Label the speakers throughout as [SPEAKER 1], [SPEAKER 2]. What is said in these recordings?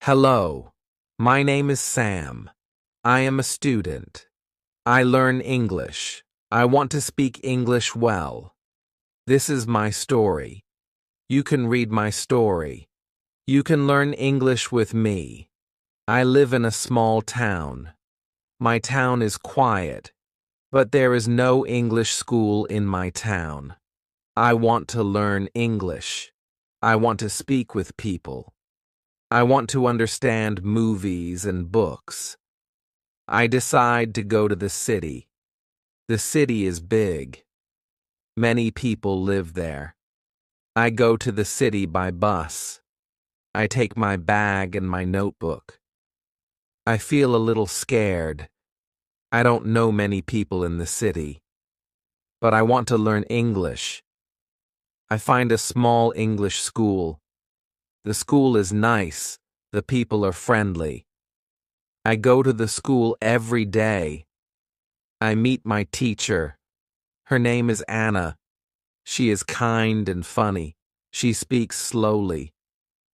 [SPEAKER 1] Hello, my name is Sam. I am a student. I learn English. I want to speak English well. This is my story. You can read my story. You can learn English with me. I live in a small town. My town is quiet, but there is no English school in my town. I want to learn English. I want to speak with people. I want to understand movies and books. I decide to go to the city. The city is big. Many people live there. I go to the city by bus. I take my bag and my notebook. I feel a little scared. I don't know many people in the city. But I want to learn English. I find a small English school. The school is nice. The people are friendly. I go to the school every day. I meet my teacher. Her name is Anna. She is kind and funny. She speaks slowly.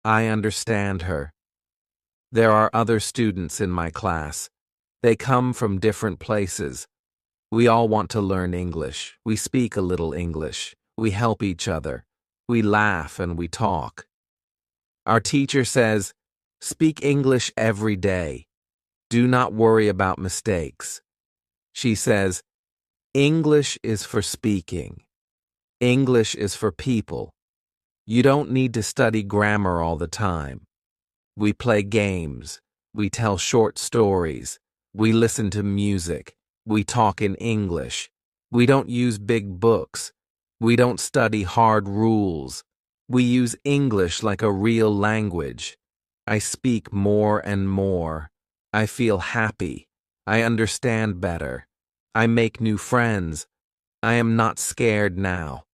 [SPEAKER 1] I understand her. There are other students in my class. They come from different places. We all want to learn English. We speak a little English. We help each other. We laugh and we talk. Our teacher says, "Speak English every day. Do not worry about mistakes." She says, "English is for speaking. English is for people. You don't need to study grammar all the time. We play games. We tell short stories. We listen to music. We talk in English. We don't use big books. We don't study hard rules. We use English like a real language. I speak more and more. I feel happy. I understand better. I make new friends. I am not scared now.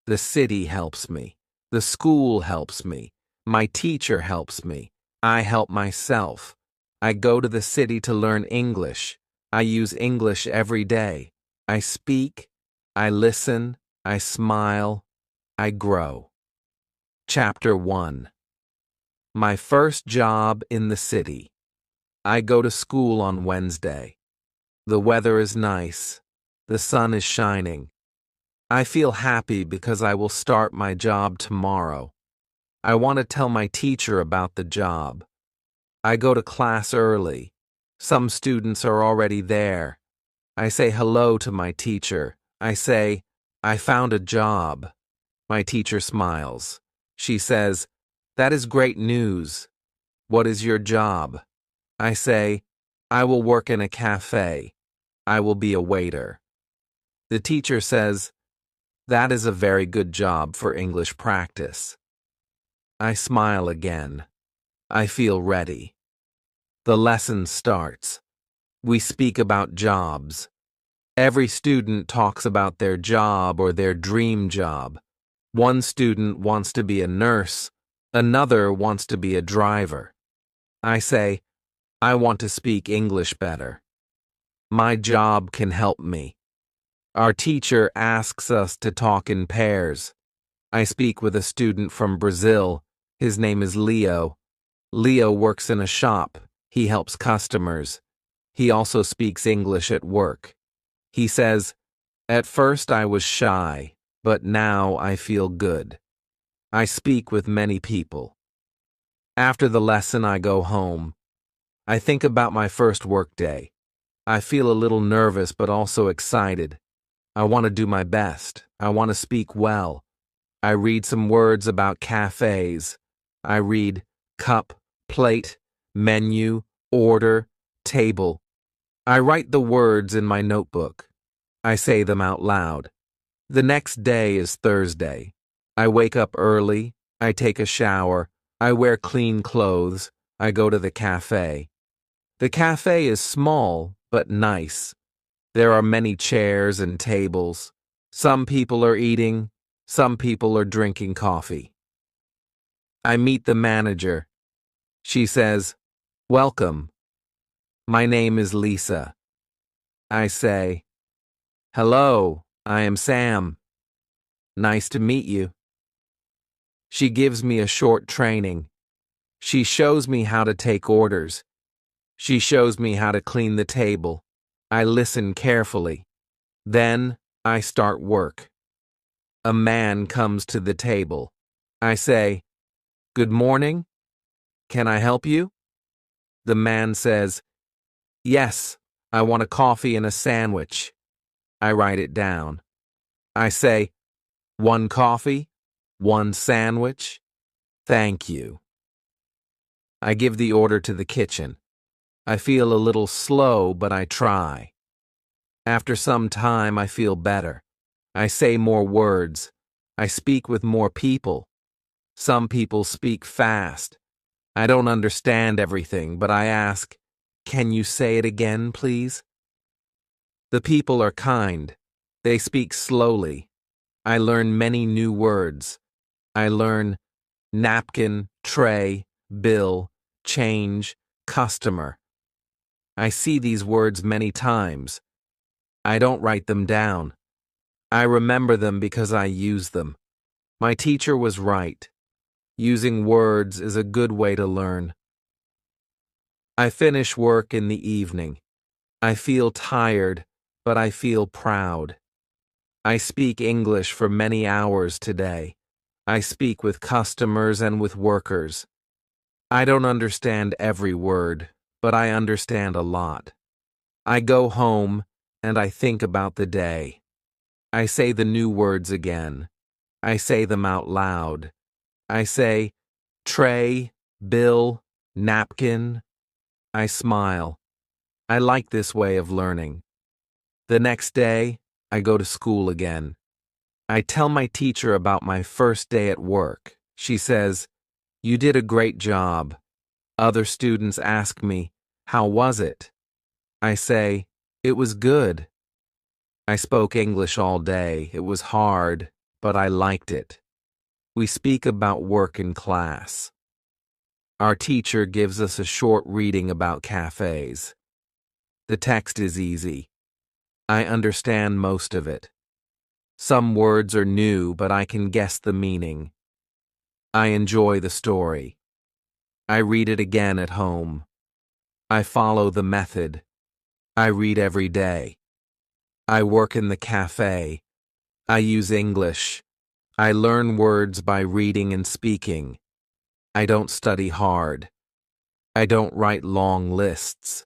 [SPEAKER 1] The city helps me. The school helps me. My teacher helps me. I help myself. I go to the city to learn English. I use English every day. I speak. I listen. I smile. I grow. Chapter 1. My first job in the city. I go to school on Wednesday. The weather is nice. The sun is shining. I feel happy because I will start my job tomorrow. I want to tell my teacher about the job. I go to class early. Some students are already there. I say hello to my teacher. I say, "I found a job." My teacher smiles. She says, "That is great news. What is your job?" I say, "I will work in a cafe. I will be a waiter." The teacher says, "That is a very good job for English practice." I smile again. I feel ready. The lesson starts. We speak about jobs. Every student talks about their job or their dream job. One student wants to be a nurse. Another wants to be a driver. I say, "I want to speak English better. My job can help me." Our teacher asks us to talk in pairs. I speak with a student from Brazil. His name is Leo. Leo works in a shop. He helps customers. He also speaks English at work. He says, "At first I was shy, but now I feel good. I speak with many people." After the lesson, I go home. I think about my first workday. I feel a little nervous but also excited. I want to do my best. I want to speak well. I read some words about cafes. I read cup, plate, menu, order, table. I write the words in my notebook. I say them out loud. The next day is Thursday. I wake up early. I take a shower. I wear clean clothes. I go to the cafe. The cafe is small but nice. There are many chairs and tables. Some people are eating. Some people are drinking coffee. I meet the manager. She says, "Welcome. My name is Lisa." I say, "Hello, I am Sam. Nice to meet you." She gives me a short training. She shows me how to take orders. She shows me how to clean the table. I listen carefully. Then I start work. A man comes to the table. I say, "Good morning. Can I help you?" The man says, "Yes, I want a coffee and a sandwich." I write it down. I say, "One coffee, one sandwich. Thank you." I give the order to the kitchen. I feel a little slow, but I try. After some time, I feel better. I say more words. I speak with more people. Some people speak fast. I don't understand everything, but I ask, "Can you say it again, please?" The people are kind. They speak slowly. I learn many new words. I learn napkin, tray, bill, change, customer. I see these words many times. I don't write them down. I remember them because I use them. My teacher was right. Using words is a good way to learn. I finish work in the evening. I feel tired, but I feel proud. I speak English for many hours today. I speak with customers and with workers. I don't understand every word, but I understand a lot. I go home and I think about the day. I say the new words again. I say them out loud. I say, tray, bill, napkin. I smile. I like this way of learning. The next day, I go to school again. I tell my teacher about my first day at work. She says, "You did a great job." Other students ask me, "How was it?" I say, "It was good." I spoke English all day. It was hard, but I liked it. We speak about work in class. Our teacher gives us a short reading about cafes. The text is easy. I understand most of it. Some words are new, but I can guess the meaning. I enjoy the story. I read it again at home. I follow the method. I read every day. I work in the cafe. I use English. I learn words by reading and speaking. I don't study hard. I don't write long lists.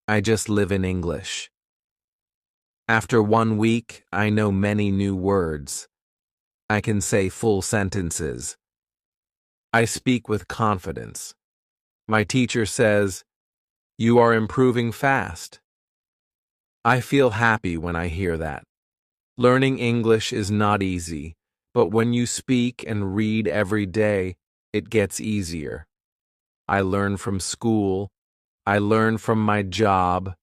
[SPEAKER 1] I just live in English. After 1 week, I know many new words. I can say full sentences. I speak with confidence. My teacher says, "You are improving fast." I feel happy when I hear that. Learning English is not easy, but when you speak and read every day, it gets easier. I learn from school. I learn from my job.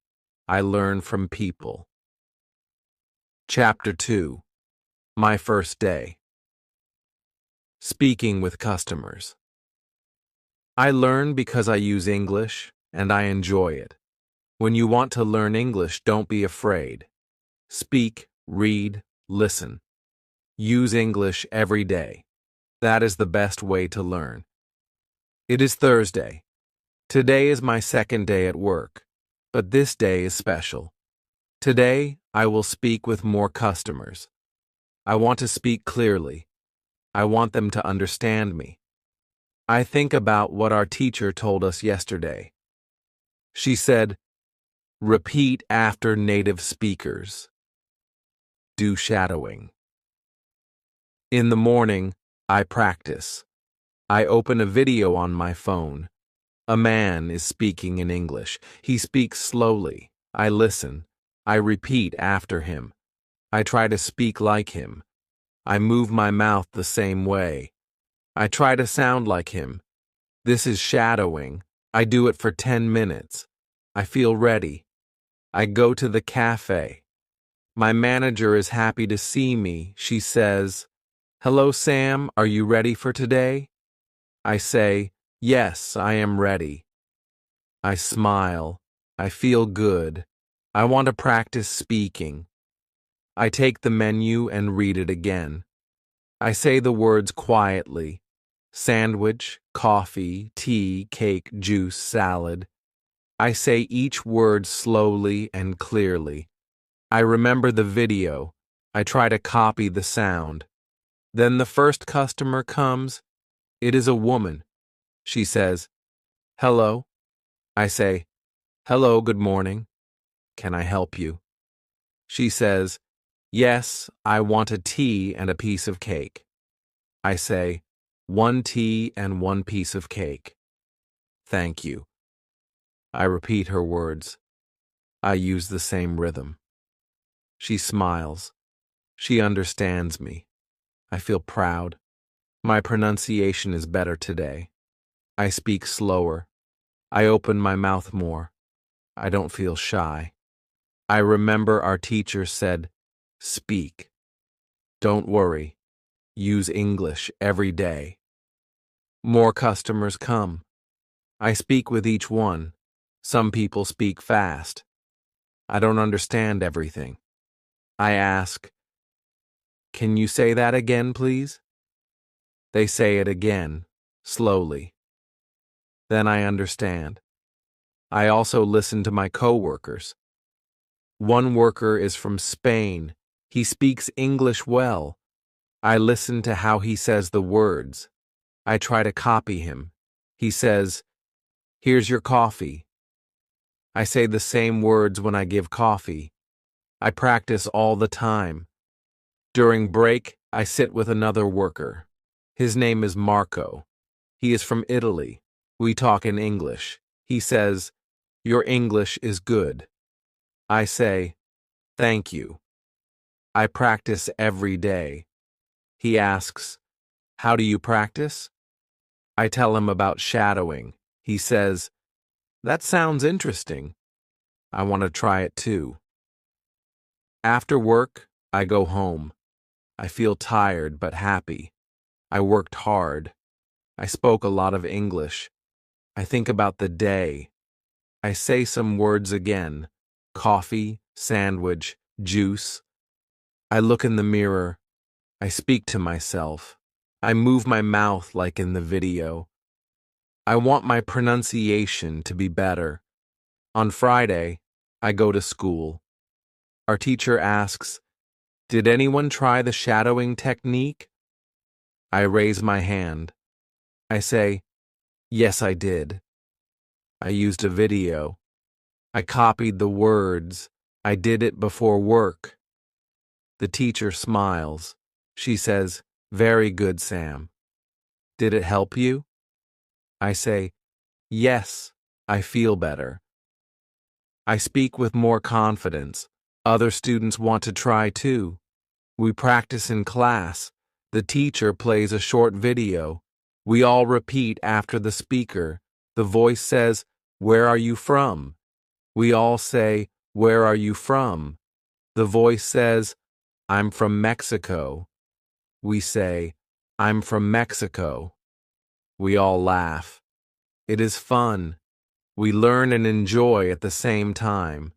[SPEAKER 1] I learn from people. Chapter 2. My first day. Speaking with customers. I learn because I use English, and I enjoy it. When you want to learn English, don't be afraid. Speak, read, listen. Use English every day. That is the best way to learn. It is Thursday. Today is my second day at work, but this day is special. Today, I will speak with more customers. I want to speak clearly. I want them to understand me. I think about what our teacher told us yesterday. She said, "Repeat after native speakers. Do shadowing." In the morning, I practice. I open a video on my phone. A man is speaking in English. He speaks slowly. I listen. I repeat after him. I try to speak like him. I move my mouth the same way. I try to sound like him. This is shadowing. I do it for 10 minutes. I feel ready. I go to the cafe. My manager is happy to see me. She says, "Hello, Sam. Are you ready for today?" I say, "Yes, I am ready." I smile. I feel good. I want to practice speaking. I take the menu and read it again. I say the words quietly. sandwich, coffee, tea, cake, juice, salad. I say each word slowly and clearly. I remember the video. I try to copy the sound. Then the first customer comes. It is a woman. She says, "Hello." I say, "Hello, good morning. Can I help you?" She says, "Yes, I want a tea and a piece of cake." I say, "One tea and one piece of cake. Thank you." I repeat her words. I use the same rhythm. She smiles. She understands me. I feel proud. My pronunciation is better today. I speak slower. I open my mouth more. I don't feel shy. I remember our teacher said, "Speak. Don't worry. Use English every day." More customers come. I speak with each one. Some people speak fast. I don't understand everything. I ask, "Can you say that again, please?" They say it again, slowly. Then I understand. I also listen to my coworkers. One worker is from Spain. He speaks English well. I listen to how he says the words. I try to copy him. He says, "Here's your coffee." I say the same words when I give coffee. I practice all the time. During break, I sit with another worker. His name is Marco. He is from Italy. We talk in English. He says, "Your English is good." I say, "Thank you." I practice every day. He asks, "How do you practice?" I tell him about shadowing. He says, "That sounds interesting. I want to try it too." After work, I go home. I feel tired but happy. I worked hard. I spoke a lot of English. I think about the day. I say some words again. Coffee, sandwich, juice. I look in the mirror. I speak to myself. I move my mouth like in the video. I want my pronunciation to be better. On Friday, I go to school. Our teacher asks, "Did anyone try the shadowing technique?" I raise my hand. I say, "Yes, I did." I used a video. I copied the words. I did it before work. The teacher smiles. She says, "Very good, Sam. Did it help you?" I say, "Yes, I feel better." I speak with more confidence. Other students want to try too. We practice in class. The teacher plays a short video. We all repeat after the speaker. The voice says, "Where are you from?" We all say, "Where are you from?" The voice says, "I'm from Mexico." We say, "I'm from Mexico." We all laugh. It is fun. We learn and enjoy at the same time.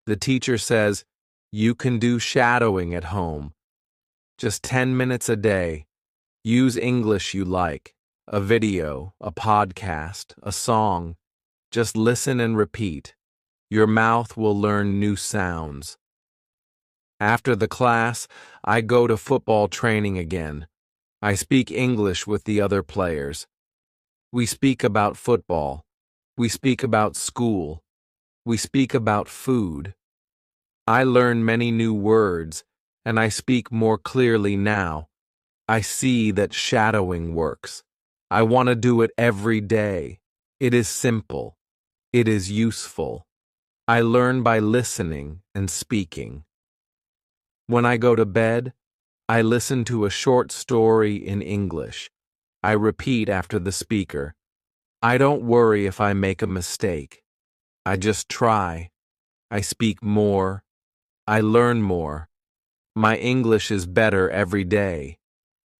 [SPEAKER 1] The teacher says, "You can do shadowing at home. Just 10 minutes a day. Use English you like. A video, a podcast, a song. Just listen and repeat. Your mouth will learn new sounds." After the class, I go to football training again. I speak English with the other players. We speak about football. We speak about school. We speak about food. I learn many new words, and I speak more clearly now. I see that shadowing works. I want to do it every day. It is simple. It is useful. I learn by listening and speaking. When I go to bed, I listen to a short story in English. I repeat after the speaker. I don't worry if I make a mistake. I just try. I speak more. I learn more. My English is better every day.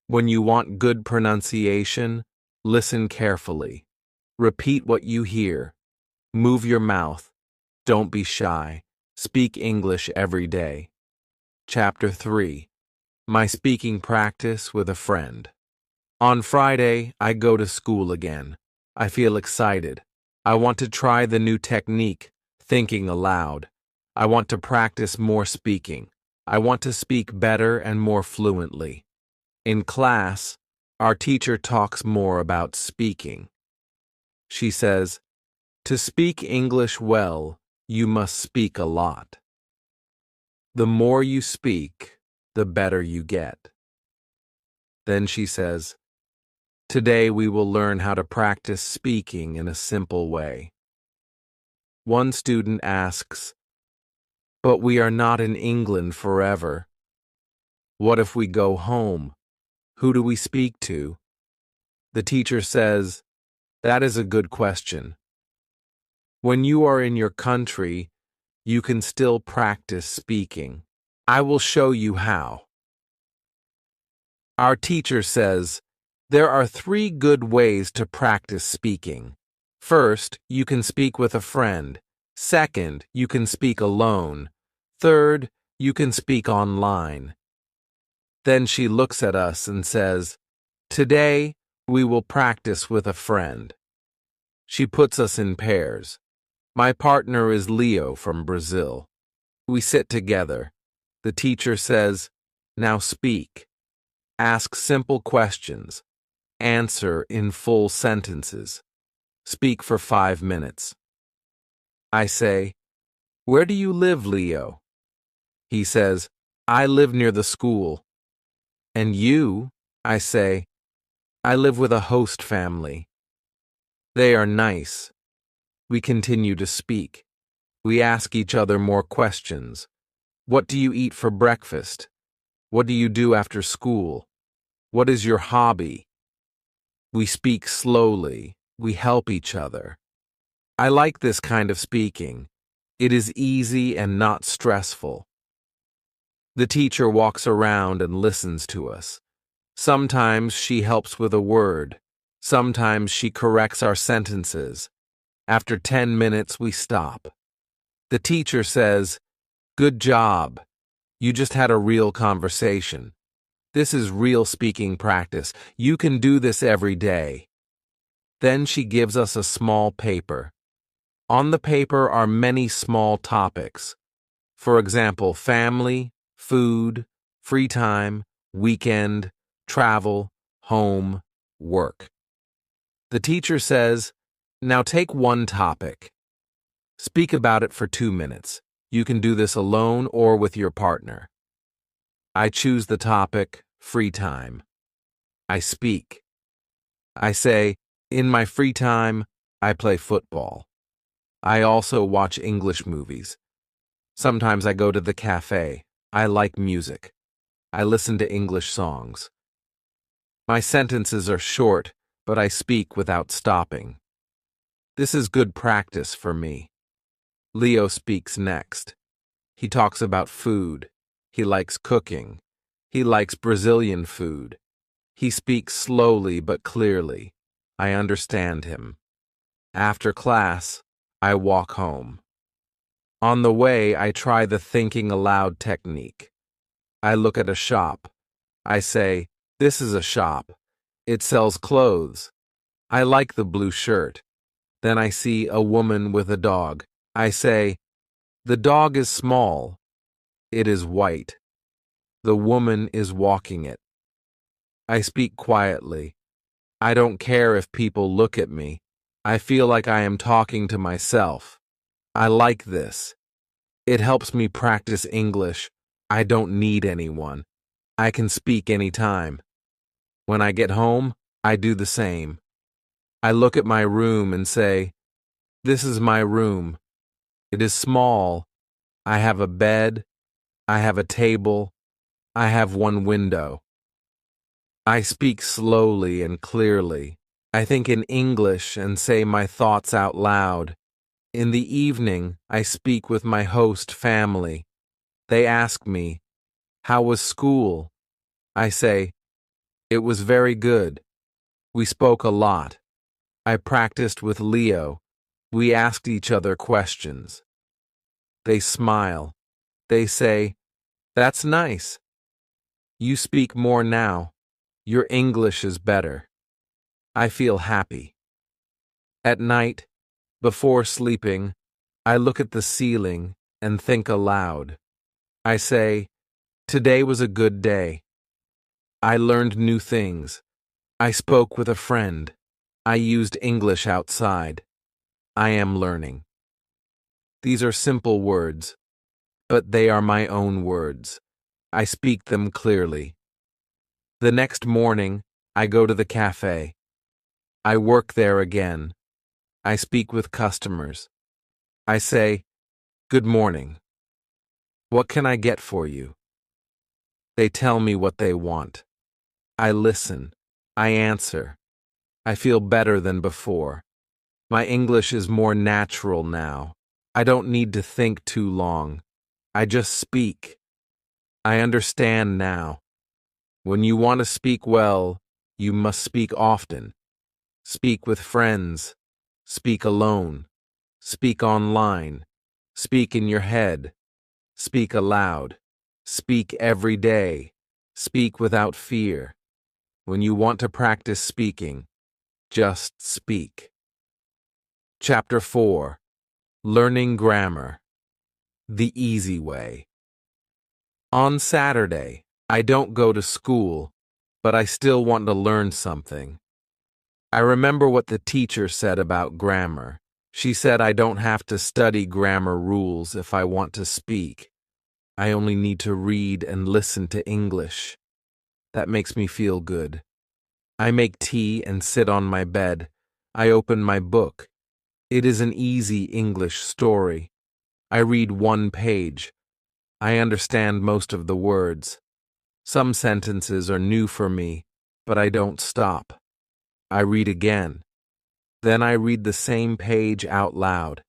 [SPEAKER 1] When you want good pronunciation, listen carefully. Repeat what you hear. Move your mouth. Don't be shy. Speak English every day. Chapter 3. My speaking practice with a friend. On Friday, I go to school again. I feel excited. I want to try the new technique, thinking aloud. I want to practice more speaking. I want to speak better and more fluently. In class, our teacher talks more about speaking. She says, "To speak English well, you must speak a lot. The more you speak, the better you get." Then she says, "Today we will learn how to practice speaking in a simple way." One student asks, "But we are not in England forever. What if we go home? Who do we speak to?" The teacher says, "That is a good question. When you are in your country, you can still practice speaking. I will show you how." Our teacher says, there are 3 good ways to practice speaking. First, you can speak with a friend. Second, you can speak alone. Third, you can speak online. Then she looks at us and says, "Today, we will practice with a friend." She puts us in pairs. My partner is Leo from Brazil. We sit together. The teacher says, "Now speak. Ask simple questions. Answer in full sentences. Speak for 5 minutes." I say, "Where do you live, Leo?" He says, "I live near the school." "And you?" I say, "I live with a host family. They are nice." We continue to speak. We ask each other more questions. What do you eat for breakfast? What do you do after school? What is your hobby? We speak slowly. We help each other. I like this kind of speaking. It is easy and not stressful. The teacher walks around and listens to us. Sometimes she helps with a word. Sometimes she corrects our sentences. After 10 minutes, we stop. The teacher says, "Good job. You just had a real conversation. This is real speaking practice. You can do this every day." Then she gives us a small paper. On the paper are many small topics. For example, family, food, free time, weekend, travel, home, work. The teacher says, "Now take one topic. Speak about it for 2 minutes. You can do this alone or with your partner." I choose the topic, free time. I speak. I say, "In my free time, I play football. I also watch English movies. Sometimes I go to the cafe. I like music. I listen to English songs." My sentences are short, but I speak without stopping. This is good practice for me. Leo speaks next. He talks about food. He likes cooking. He likes Brazilian food. He speaks slowly but clearly. I understand him. After class, I walk home. On the way, I try the thinking aloud technique. I look at a shop. I say, "This is a shop. It sells clothes. I like the blue shirt." Then I see a woman with a dog. I say, "The dog is small. It is white. The woman is walking it." I speak quietly. I don't care if people look at me. I feel like I am talking to myself. I like this. It helps me practice English. I don't need anyone. I can speak anytime. When I get home, I do the same. I look at my room and say, "This is my room. It is small. I have a bed. I have a table. I have one window." I speak slowly and clearly. I think in English and say my thoughts out loud. In the evening, I speak with my host family. They ask me, "How was school?" I say, "It was very good. We spoke a lot. I practiced with Leo. We asked each other questions." They smile. They say, "That's nice. You speak more now." Your English is better. I feel happy. At night, before sleeping, I look at the ceiling and think aloud. I say, today was a good day. I learned new things. I spoke with a friend. I used English outside. I am learning. These are simple words, but they are my own words. I speak them clearly. The next morning, I go to the cafe. I work there again. I speak with customers. I say, good morning. What can I get for you? They tell me what they want. I listen. I answer. I feel better than before. My English is more natural now. I don't need to think too long. I just speak. I understand now. When you want to speak well, you must speak often. Speak with friends. Speak alone. Speak online. Speak in your head. Speak aloud. Speak every day. Speak without fear. When you want to practice speaking, just speak. Chapter 4. Learning Grammar. The Easy Way. On Saturday, I don't go to school, but I still want to learn something. I remember what the teacher said about grammar. She said I don't have to study grammar rules if I want to speak. I only need to read and listen to English. That makes me feel good. I make tea and sit on my bed. I open my book. It is an easy English story. I read one page. I understand most of the words. Some sentences are new for me, but I don't stop. I read again. Then I read the same page out loud.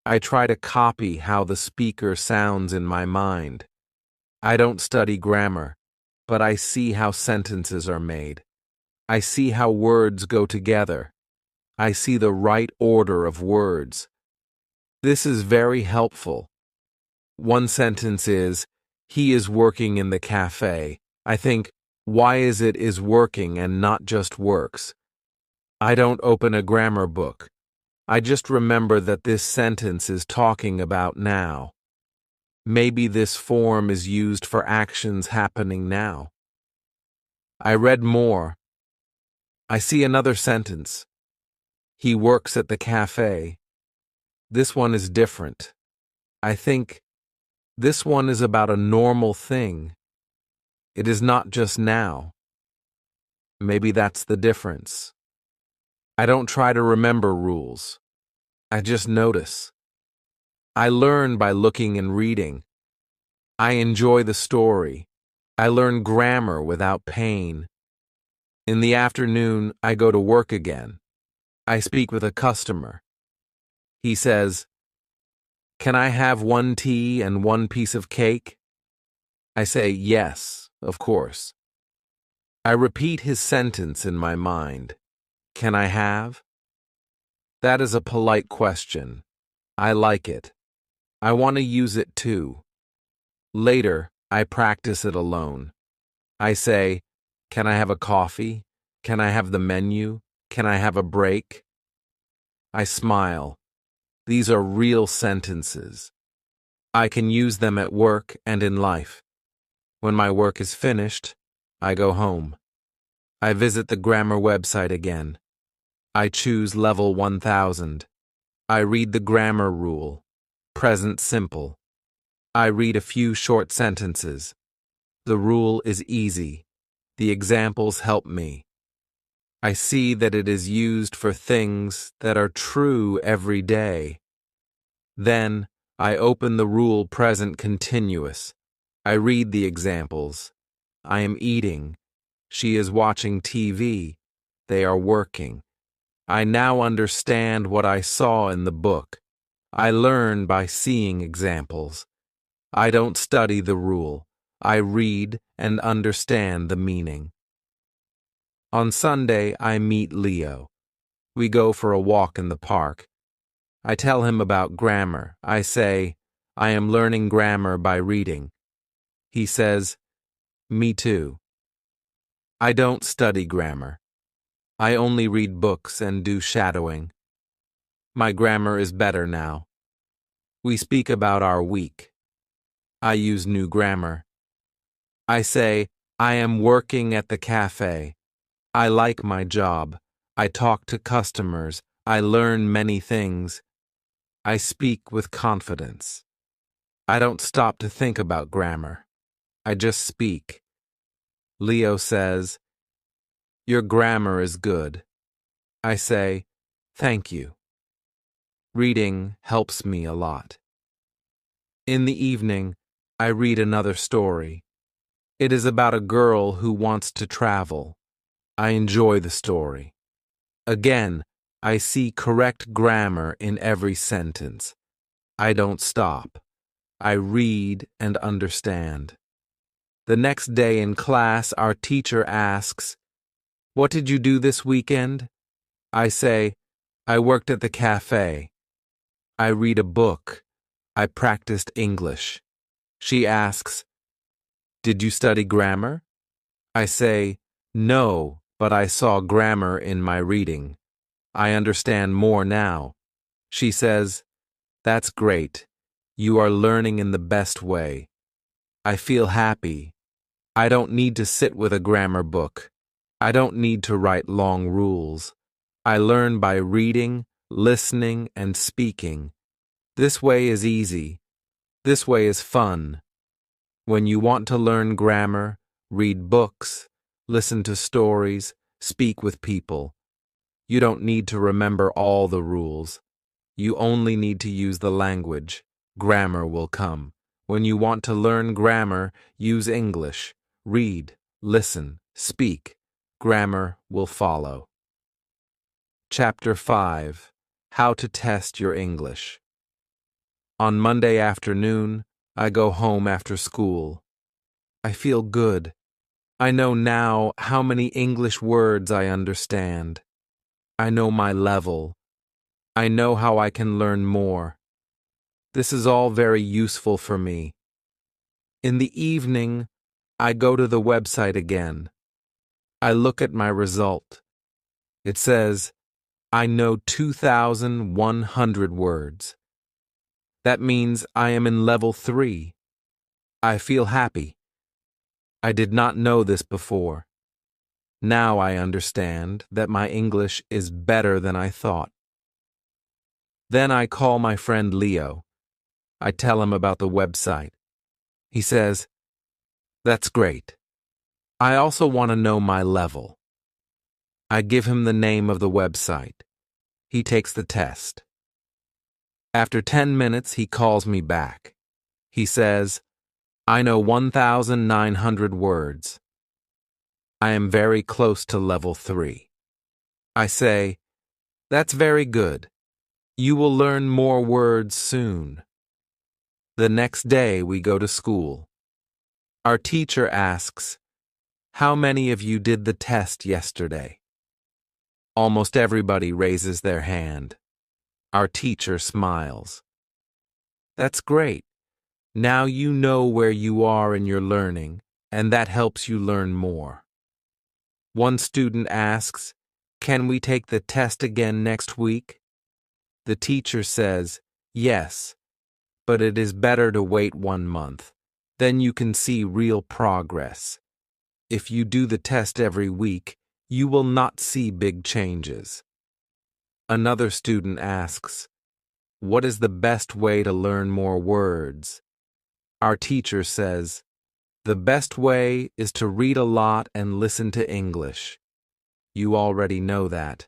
[SPEAKER 1] I try to copy how the speaker sounds in my mind. I don't study grammar, but I see how sentences are made. I see how words go together. I see the right order of words. This is very helpful. One sentence is, he is working in the cafe. I think, why is it is working and not just works? I don't open a grammar book. I just remember that this sentence is talking about now. Maybe this form is used for actions happening now. I read more. I see another sentence. He works at the cafe. This one is different. I think this one is about a normal thing. It is not just now. Maybe that's the difference. I don't try to remember rules. I just notice. I learn by looking and reading. I enjoy the story. I learn grammar without pain. In the afternoon, I go to work again. I speak with a customer. He says, "Can I have one tea and one piece of cake?" I say, "Yes, of course." I repeat his sentence in my mind. Can I have? That is a polite question. I like it. I want to use it too. Later, I practice it alone. I say, "Can I have a coffee? Can I have the menu? Can I have a break?" I smile. These are real sentences. I can use them at work and in life. When my work is finished, I go home. I visit the grammar website again. I choose level 1000. I read the grammar rule, present simple. I read a few short sentences. The rule is easy. The examples help me. I see that it is used for things that are true every day. Then, I open the rule present continuous. I read the examples. I am eating. She is watching TV. They are working. I now understand what I saw in the book. I learn by seeing examples. I don't study the rule. I read and understand the meaning. On Sunday, I meet Leo. We go for a walk in the park. I tell him about grammar. I say, I am learning grammar by reading. He says, me too. I don't study grammar. I only read books and do shadowing. My grammar is better now. We speak about our week. I use new grammar. I say, I am working at the cafe. I like my job. I talk to customers. I learn many things. I speak with confidence. I don't stop to think about grammar. I just speak. Leo says, your grammar is good. I say, thank you. Reading helps me a lot. In the evening, I read another story. It is about a girl who wants to travel. I enjoy the story. Again, I see correct grammar in every sentence. I don't stop. I read and understand. The next day in class, our teacher asks, what did you do this weekend? I say, I worked at the cafe. I read a book. I practiced English. She asks, did you study grammar? I say, no, but I saw grammar in my reading. I understand more now. She says, that's great. You are learning in the best way. I feel happy. I don't need to sit with a grammar book. I don't need to write long rules. I learn by reading, listening, and speaking. This way is easy. This way is fun. When you want to learn grammar, read books, listen to stories, speak with people. You don't need to remember all the rules. You only need to use the language. Grammar will come. When you want to learn grammar, use English. Read, listen, speak. Grammar will follow. Chapter 5. How to Test Your English. On Monday afternoon, I go home after school. I feel good. I know now how many English words I understand. I know my level. I know how I can learn more. This is all very useful for me. In the evening, I go to the website again. I look at my result. It says, I know 2,100 words. That means I am in level 3. I feel happy. I did not know this before. Now I understand that my English is better than I thought. Then I call my friend Leo. I tell him about the website. He says, that's great. I also want to know my level. I give him the name of the website. He takes the test. After 10 minutes, he calls me back. He says, I know 1,900 words. I am very close to level 3. I say, that's very good. You will learn more words soon. The next day we go to school. Our teacher asks, how many of you did the test yesterday? Almost everybody raises their hand. Our teacher smiles. That's great. Now you know where you are in your learning, and that helps you learn more. One student asks, can we take the test again next week? The teacher says, yes, but it is better to wait 1 month. Then you can see real progress. If you do the test every week, you will not see big changes. Another student asks, what is the best way to learn more words? Our teacher says, the best way is to read a lot and listen to English. You already know that.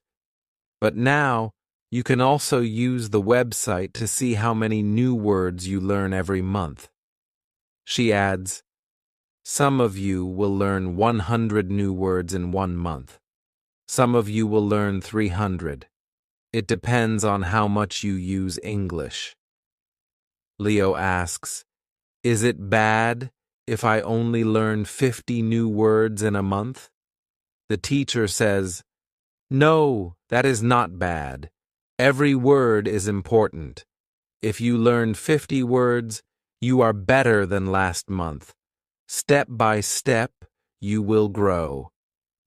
[SPEAKER 1] But now, you can also use the website to see how many new words you learn every month. She adds, some of you will learn 100 new words in 1 month. Some of you will learn 300. It depends on how much you use English. Leo asks, is it bad if I only learn 50 new words in a month? The teacher says, no, that is not bad. Every word is important. If you learn 50 words, you are better than last month. Step by step, you will grow.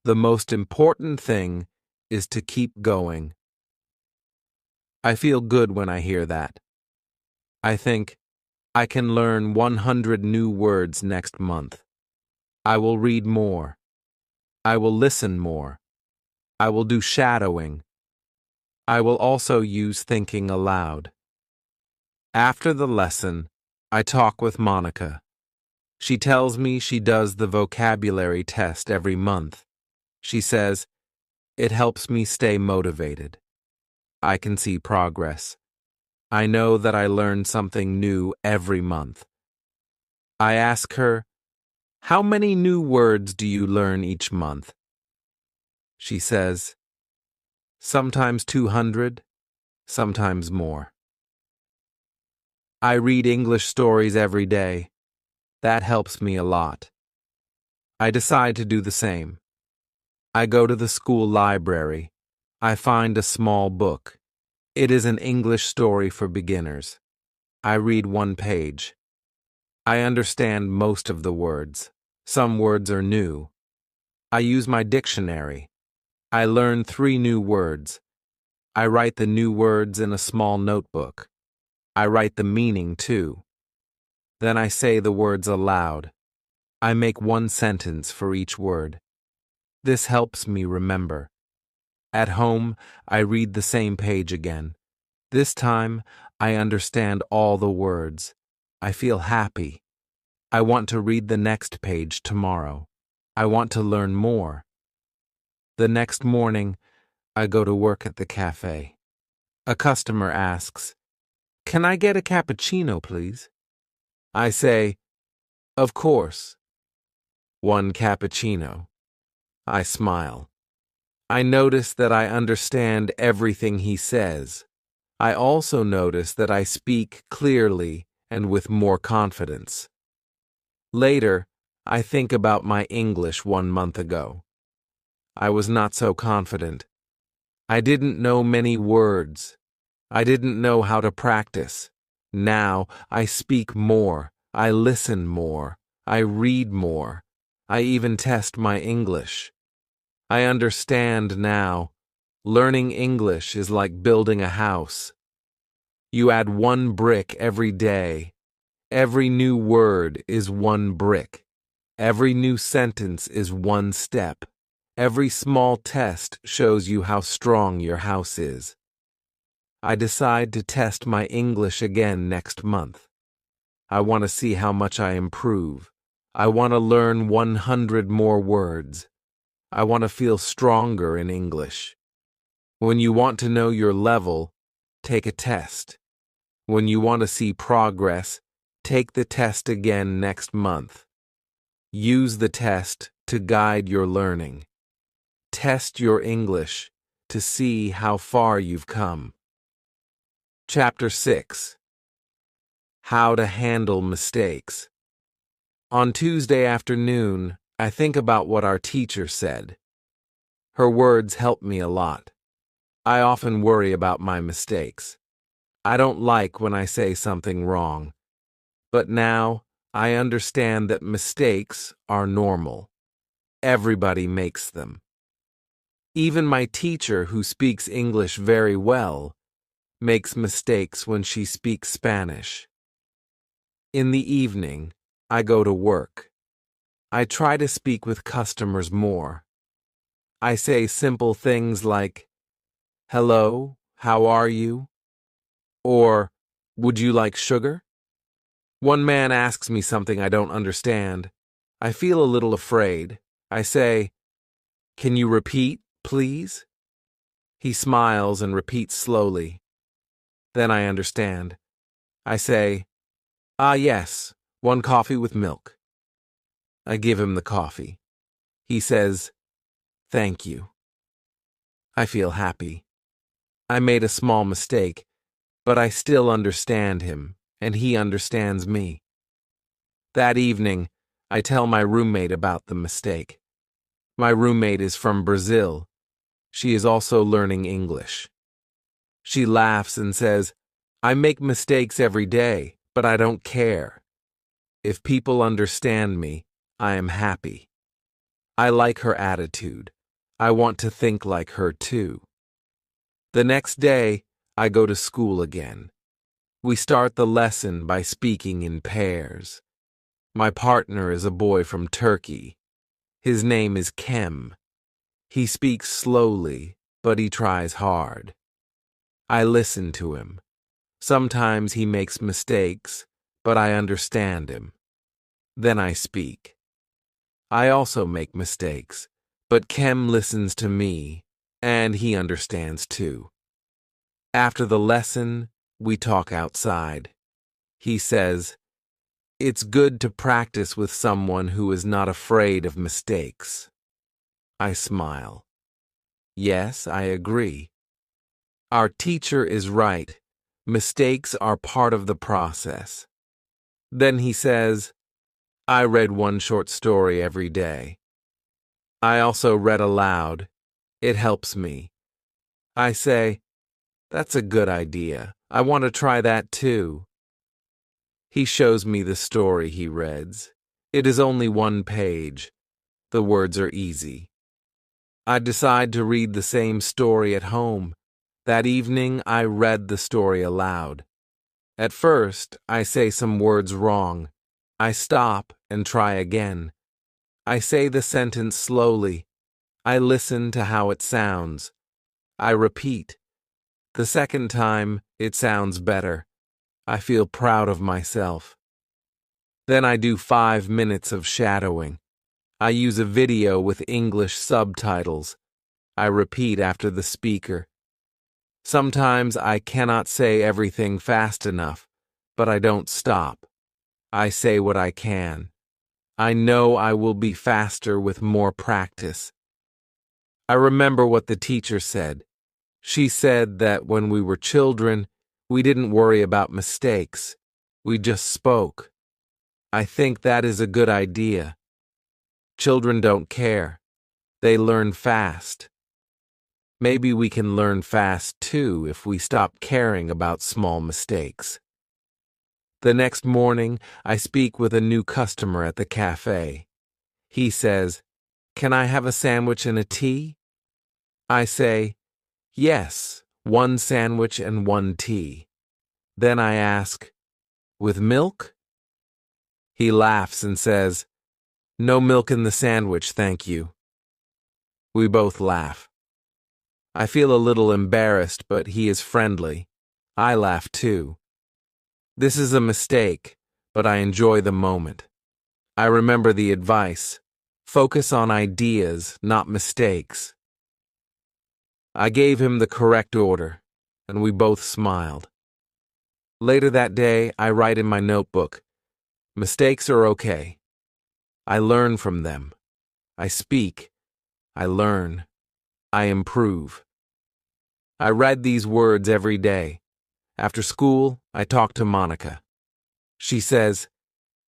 [SPEAKER 1] The most important thing is to keep going. I feel good when I hear that. I think, I can learn 100 new words next month. I will read more. I will listen more. I will do shadowing. I will also use thinking aloud. After the lesson, I talk with Monica. She tells me she does the vocabulary test every month. She says, it helps me stay motivated. I can see progress. I know that I learn something new every month. I ask her, how many new words do you learn each month? She says, sometimes 200, sometimes more. I read English stories every day. That helps me a lot. I decide to do the same. I go to the school library. I find a small book. It is an English story for beginners. I read one page. I understand most of the words. Some words are new. I use my dictionary. I learn 3 new words. I write the new words in a small notebook. I write the meaning too. Then I say the words aloud. I make 1 sentence for each word. This helps me remember. At home, I read the same page again. This time, I understand all the words. I feel happy. I want to read the next page tomorrow. I want to learn more. The next morning, I go to work at the cafe. A customer asks, "Can I get a cappuccino, please?" I say, "Of course." 1 cappuccino. I smile. I notice that I understand everything he says. I also notice that I speak clearly and with more confidence. Later, I think about my English 1 month ago. I was not so confident. I didn't know many words. I didn't know how to practice. Now, I speak more. I listen more. I read more. I even test my English. I understand now. Learning English is like building a house. You add 1 brick every day. Every new word is 1 brick. Every new sentence is 1 step. Every small test shows you how strong your house is. I decide to test my English again next month. I want to see how much I improve. I want to learn 100 more words. I want to feel stronger in English. When you want to know your level, take a test. When you want to see progress, take the test again next month. Use the test to guide your learning. Test your English to see how far you've come. Chapter 6. How to handle mistakes. On Tuesday afternoon, I think about what our teacher said. Her words help me a lot. I often worry about my mistakes. I don't like when I say something wrong. But now, I understand that mistakes are normal. Everybody makes them. Even my teacher, who speaks English very well, makes mistakes when she speaks Spanish. In the evening, I go to work. I try to speak with customers more. I say simple things like, "Hello, how are you?" Or, "Would you like sugar?" One man asks me something I don't understand. I feel a little afraid. I say, "Can you repeat, please?" He smiles and repeats slowly. Then I understand. I say, "Ah, yes, 1 coffee with milk." I give him the coffee. He says, "Thank you." I feel happy. I made a small mistake, but I still understand him, and he understands me. That evening, I tell my roommate about the mistake. My roommate is from Brazil. She is also learning English. She laughs and says, "I make mistakes every day, but I don't care. If people understand me, I am happy." I like her attitude. I want to think like her too. The next day, I go to school again. We start the lesson by speaking in pairs. My partner is a boy from Turkey. His name is Kem. He speaks slowly, but he tries hard. I listen to him. Sometimes he makes mistakes, but I understand him. Then I speak. I also make mistakes, but Kem listens to me, and he understands too. After the lesson, we talk outside. He says, "It's good to practice with someone who is not afraid of mistakes." I smile. Yes, I agree. Our teacher is right. Mistakes are part of the process. Then he says, I read one short story every day. I also read aloud. It helps me. I say, that's a good idea. I want to try that too. He shows me the story he reads. It is only one page. The words are easy. I decide to read the same story at home. That evening, I read the story aloud. At first, I say some words wrong. I stop and try again. I say the sentence slowly. I listen to how it sounds. I repeat. The second time, it sounds better. I feel proud of myself. Then I do 5 minutes of shadowing. I use a video with English subtitles. I repeat after the speaker. Sometimes I cannot say everything fast enough, but I don't stop. I say what I can. I know I will be faster with more practice. I remember what the teacher said. She said that when we were children, we didn't worry about mistakes. We just spoke. I think that is a good idea. Children don't care. They learn fast. Maybe we can learn fast too if we stop caring about small mistakes. The next morning, I speak with a new customer at the cafe. He says, "Can I have a sandwich and a tea?" I say, "Yes, 1 sandwich and 1 tea." Then I ask, "With milk?" He laughs and says, "No milk in the sandwich, thank you." We both laugh. I feel a little embarrassed, but he is friendly. I laugh too. This is a mistake, but I enjoy the moment. I remember the advice. Focus on ideas, not mistakes. I gave him the correct order, and we both smiled. Later that day, I write in my notebook, mistakes are okay. I learn from them. I speak. I learn. I improve. I read these words every day. After school, I talk to Monica. She says,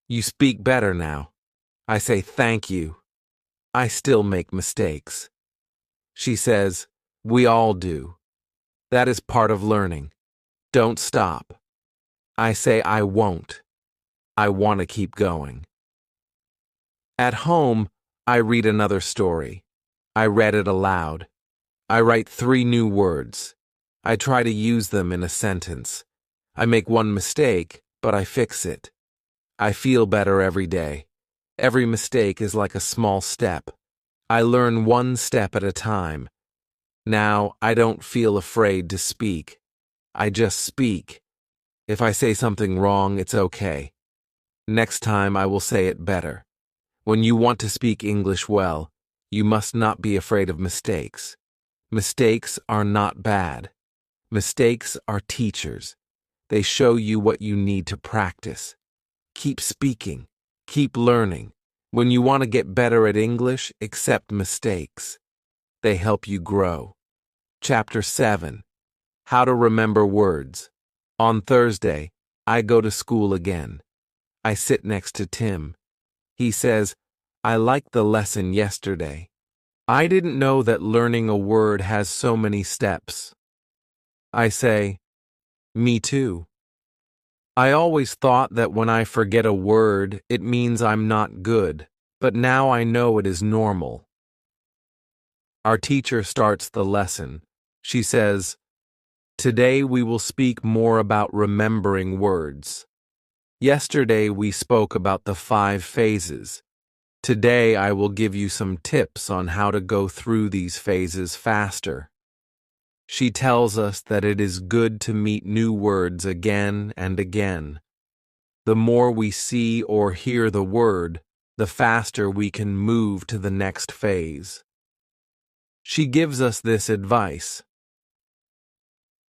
[SPEAKER 1] "You speak better now." I say, "Thank you." I still make mistakes. She says, "We all do. That is part of learning. Don't stop." I say, "I won't. I want to keep going." At home, I read another story. I read it aloud. I write 3 new words. I try to use them in a sentence. I make one mistake, but I fix it. I feel better every day. Every mistake is like a small step. I learn 1 step at a time. Now, I don't feel afraid to speak. I just speak. If I say something wrong, it's okay. Next time I will say it better. When you want to speak English well, you must not be afraid of mistakes. Mistakes are not bad. Mistakes are teachers. They show you what you need to practice. Keep speaking. Keep learning. When you want to get better at English, accept mistakes. They help you grow. Chapter 7. How to Remember Words. On Thursday, I go to school again. I sit next to Tim. He says, "I liked the lesson yesterday. I didn't know that learning a word has so many steps." I say, "Me too. I always thought that when I forget a word, it means I'm not good, but now I know it is normal. Our teacher starts the lesson. She says, "Today we will speak more about remembering words. Yesterday we spoke about the 5 phases. Today I will give you some tips on how to go through these phases faster." She tells us that it is good to meet new words again and again. The more we see or hear the word, the faster we can move to the next phase. She gives us this advice.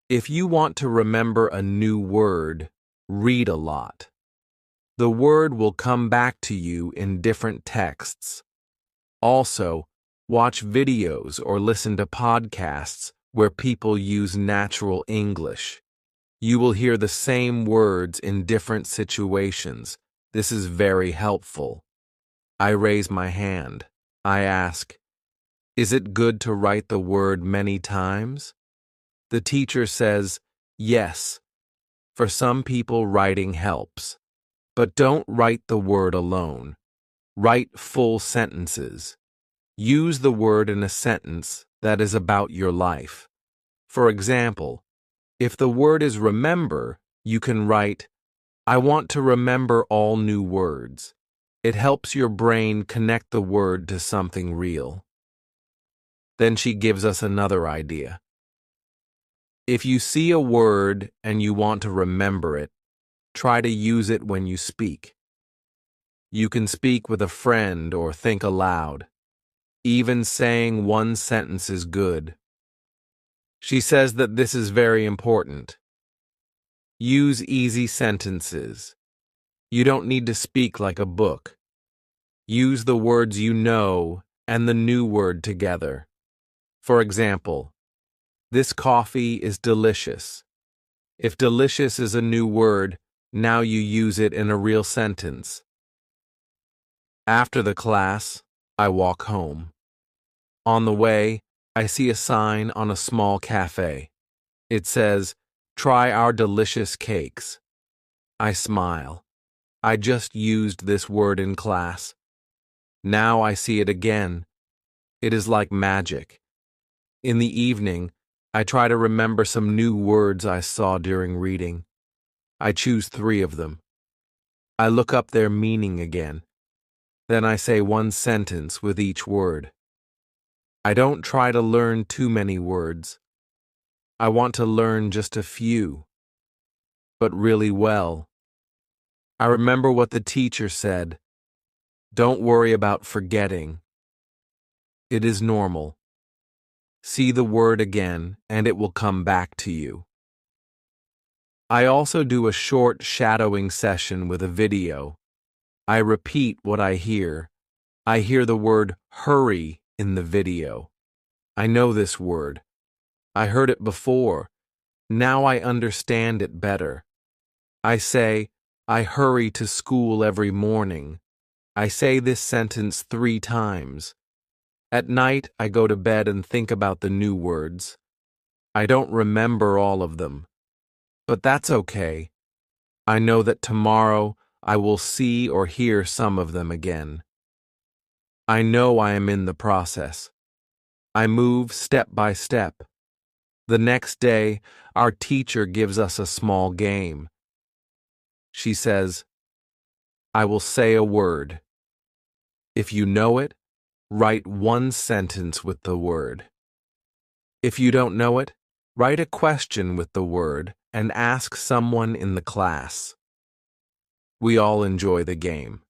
[SPEAKER 1] If you want to remember a new word, read a lot. The word will come back to you in different texts. Also, watch videos or listen to podcasts where people use natural English. You will hear the same words in different situations. This is very helpful. I raise my hand. I ask, "Is it good to write the word many times?" The teacher says, "Yes. For some people, writing helps. But don't write the word alone. Write full sentences. Use the word in a sentence that is about your life. For example, if the word is remember, you can write, "I want to remember all new words." It helps your brain connect the word to something real. Then she gives us another idea. If you see a word and you want to remember it, try to use it when you speak. You can speak with a friend or think aloud. Even saying one sentence is good. She says that this is very important. Use easy sentences. You don't need to speak like a book. Use the words you know and the new word together. For example, this coffee is delicious. If delicious is a new word, now you use it in a real sentence. After the class, I walk home. On the way, I see a sign on a small cafe. It says, "Try our delicious cakes." I smile. I just used this word in class. Now I see it again. It is like magic. In the evening, I try to remember some new words I saw during reading. I choose 3 of them. I look up their meaning again. Then I say one sentence with each word. I don't try to learn too many words. I want to learn just a few, but really well. I remember what the teacher said. Don't worry about forgetting. It is normal. See the word again, and it will come back to you. I also do a short shadowing session with a video. I repeat what I hear. I hear the word hurry in the video. I know this word. I heard it before. Now I understand it better. I say, "I hurry to school every morning." I say this sentence 3 times. At night, I go to bed and think about the new words. I don't remember all of them, but that's okay. I know that tomorrow I will see or hear some of them again. I know I am in the process. I move step by step. The next day, our teacher gives us a small game. She says, "I will say a word. If you know it, write one sentence with the word. If you don't know it, write a question with the word and ask someone in the class." We all enjoy the game.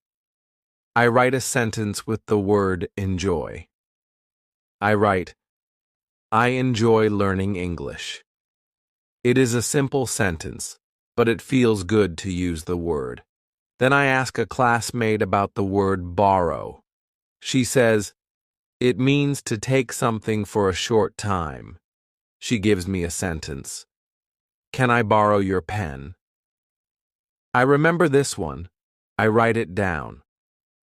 [SPEAKER 1] I write a sentence with the word enjoy. I write, "I enjoy learning English." It is a simple sentence, but it feels good to use the word. Then I ask a classmate about the word borrow. She says, "It means to take something for a short time." She gives me a sentence. "Can I borrow your pen?" I remember this one. I write it down.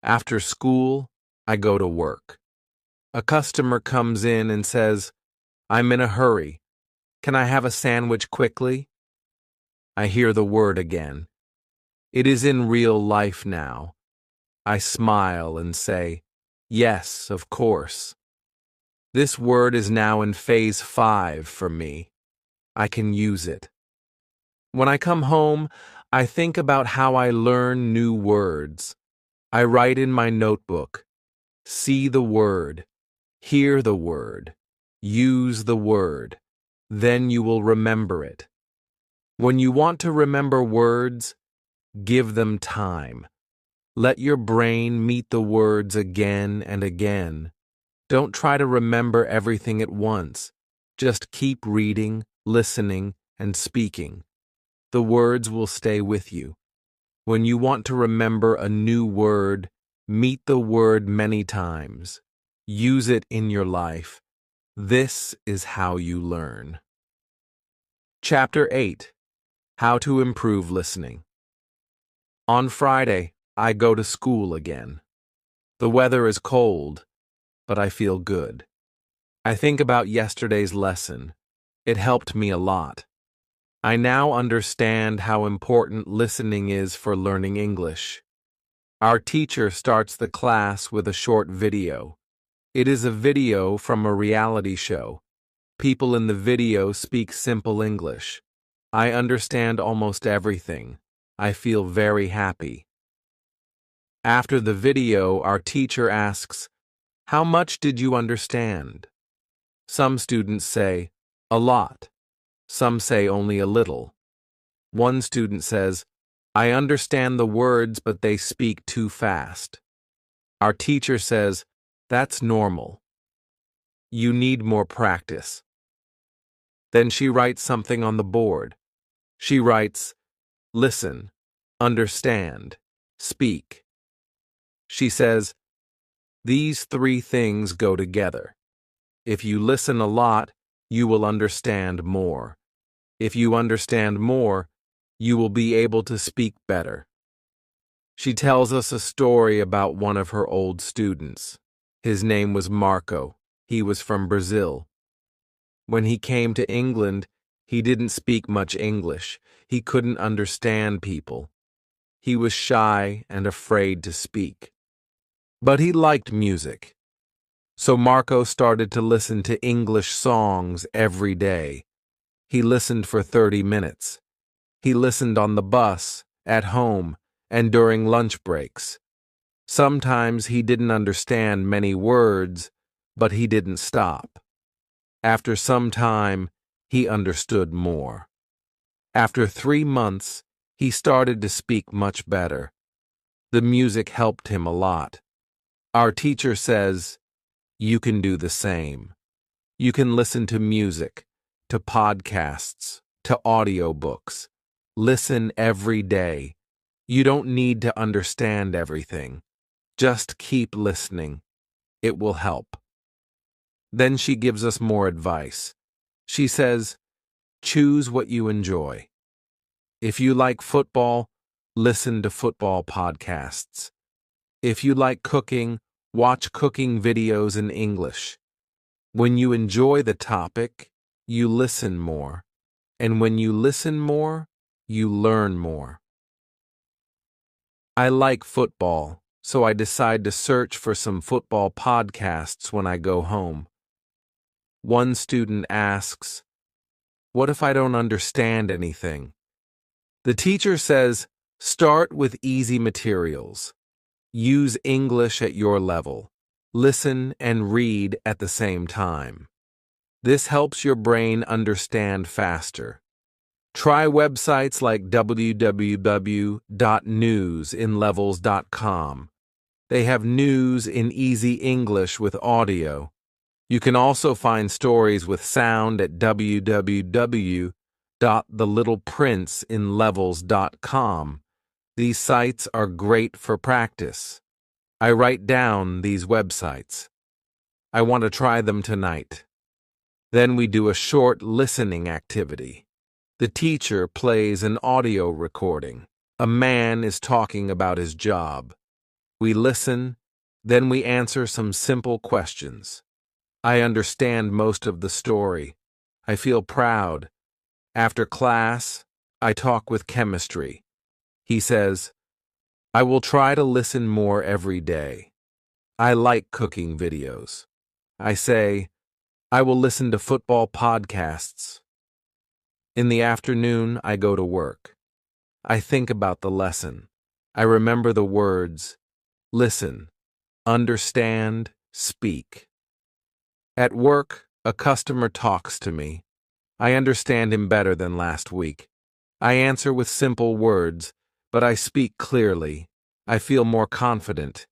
[SPEAKER 1] After school, I go to work. A customer comes in and says, "I'm in a hurry. Can I have a sandwich quickly?" I hear the word again. It is in real life now. I smile and say, "Yes, of course." This word is now in phase 5 for me. I can use it. When I come home, I think about how I learn new words. I write in my notebook, see the word, hear the word, use the word. Then you will remember it. When you want to remember words, give them time. Let your brain meet the words again and again. Don't try to remember everything at once. Just keep reading, listening, and speaking. The words will stay with you. When you want to remember a new word, meet the word many times. Use it in your life. This is how you learn. Chapter 8. How to Improve Listening. On Friday, I go to school again. The weather is cold, but I feel good. I think about yesterday's lesson. It helped me a lot. I now understand how important listening is for learning English. Our teacher starts the class with a short video. It is a video from a reality show. People in the video speak simple English. I understand almost everything. I feel very happy. After the video, our teacher asks, "How much did you understand?" Some students say, "A lot." Some say only a little. One student says, "I understand the words, but they speak too fast." Our teacher says, "That's normal. You need more practice." Then she writes something on the board. She writes, "Listen, understand, speak." She says, "These 3 things go together. If you listen a lot, you will understand more. If you understand more, you will be able to speak better." She tells us a story about one of her old students. His name was Marco. He was from Brazil. When he came to England, he didn't speak much English. He couldn't understand people. He was shy and afraid to speak. But he liked music. So Marco started to listen to English songs every day. He listened for 30 minutes. He listened on the bus, at home, and during lunch breaks. Sometimes he didn't understand many words, but he didn't stop. After some time, he understood more. After 3 months, he started to speak much better. The music helped him a lot. Our teacher says, "You can do the same. You can listen to music, to podcasts, to audiobooks. Listen every day. You don't need to understand everything. Just keep listening. It will help." Then she gives us more advice. She says, "Choose what you enjoy. If you like football, listen to football podcasts. If you like cooking, watch cooking videos in English. When you enjoy the topic, you listen more. And when you listen more, you learn more." I like football, so I decide to search for some football podcasts when I go home. One student asks, "What if I don't understand anything?" The teacher says, "Start with easy materials. Use English at your level. Listen and read at the same time. This helps your brain understand faster. Try websites like www.newsinlevels.com. They have news in easy English with audio. You can also find stories with sound at www.thelittleprinceinlevels.com. These sites are great for practice. I write down these websites. I want to try them tonight. Then we do a short listening activity. The teacher plays an audio recording. A man is talking about his job. We listen, then we answer some simple questions. I understand most of the story. I feel proud. After class, I talk with chemistry. He says, I will try to listen more every day. I like cooking videos. I say, I will listen to football podcasts. In the afternoon, I go to work. I think about the lesson. I remember the words, listen, understand, speak. At work, a customer talks to me. I understand him better than last week. I answer with simple words, but I speak clearly. I feel more confident.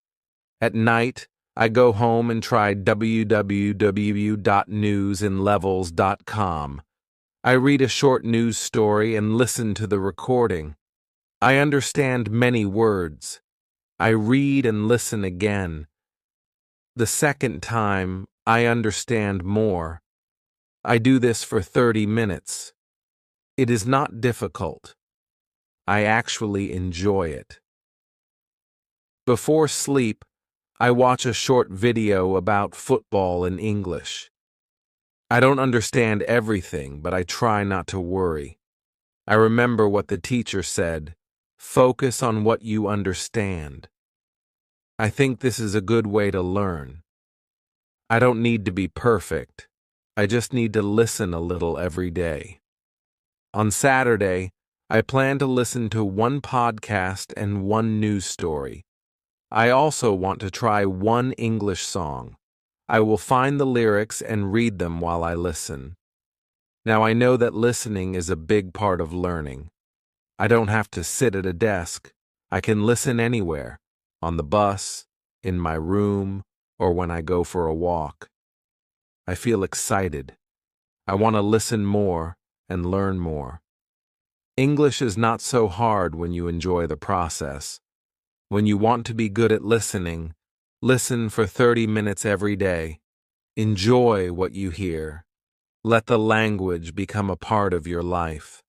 [SPEAKER 1] At night, I go home and try www.newsinlevels.com. I read a short news story and listen to the recording. I understand many words. I read and listen again. The second time, I understand more. I do this for 30 minutes. It is not difficult. I actually enjoy it. Before sleep, I watch a short video about football in English. I don't understand everything, but I try not to worry. I remember what the teacher said, focus on what you understand. I think this is a good way to learn. I don't need to be perfect. I just need to listen a little every day. On Saturday, I plan to listen to one podcast and one news story. I also want to try one English song. I will find the lyrics and read them while I listen. Now I know that listening is a big part of learning. I don't have to sit at a desk. I can listen anywhere, on the bus, in my room, or when I go for a walk. I feel excited. I want to listen more and learn more. English is not so hard when you enjoy the process. When you want to be good at listening, listen for 30 minutes every day. Enjoy what you hear. Let the language become a part of your life.